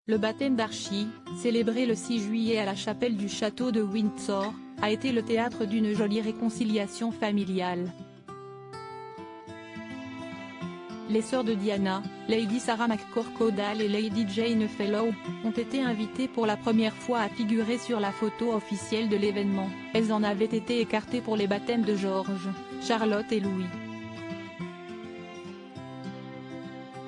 Le baptême d'Archie, célébré le 6 juillet à la chapelle du château de Windsor, a été le théâtre d'une jolie réconciliation familiale. Les sœurs de Diana, Lady Sarah McCorquodale et Lady Jane Fellow, ont été invitées pour la première fois à figurer sur la photo officielle de l'événement. Elles en avaient été écartées pour les baptêmes de George, Charlotte et Louis.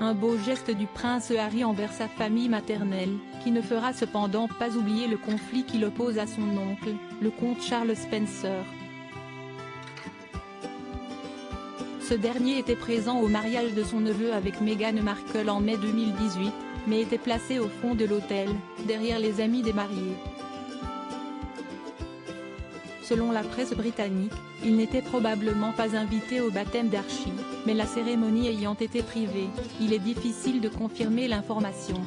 Un beau geste du prince Harry envers sa famille maternelle, qui ne fera cependant pas oublier le conflit qui l'oppose à son oncle, le comte Charles Spencer. Ce dernier était présent au mariage de son neveu avec Meghan Markle en mai 2018, mais était placé au fond de l'autel, derrière les amis des mariés. Selon la presse britannique, il n'était probablement pas invité au baptême d'Archie, mais la cérémonie ayant été privée, il est difficile de confirmer l'information.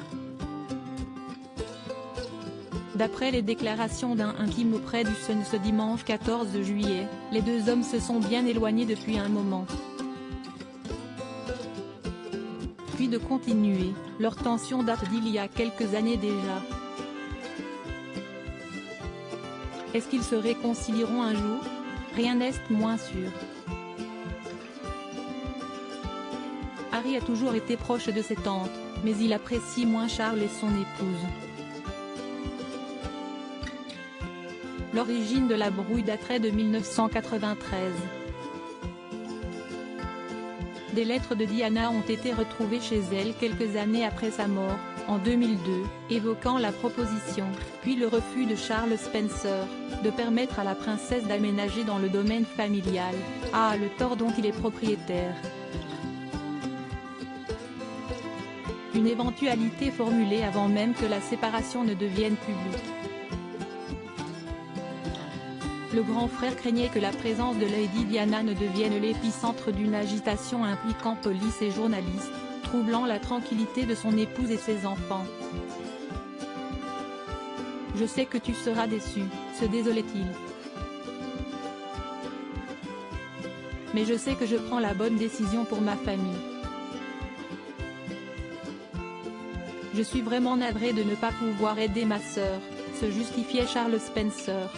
D'après les déclarations d'un intime auprès du Sun ce dimanche 14 juillet, les deux hommes se sont bien éloignés depuis un moment. Puis de continuer, leur tension date d'il y a quelques années déjà. Est-ce qu'ils se réconcilieront un jour? Rien n'est moins sûr. Harry a toujours été proche de ses tantes, mais il apprécie moins Charles et son épouse. L'origine de la brouille daterait de 1993. Des lettres de Diana ont été retrouvées chez elle quelques années après sa mort, en 2002, évoquant la proposition, puis le refus de Charles Spencer, de permettre à la princesse d'aménager dans le domaine familial, le tort dont il est propriétaire. Une éventualité formulée avant même que la séparation ne devienne publique. Le grand frère craignait que la présence de Lady Diana ne devienne l'épicentre d'une agitation impliquant police et journalistes, troublant la tranquillité de son épouse et ses enfants. « Je sais que tu seras déçu, se désolait-il. Mais je sais que je prends la bonne décision pour ma famille. Je suis vraiment navré de ne pas pouvoir aider ma sœur », se justifiait Charles Spencer.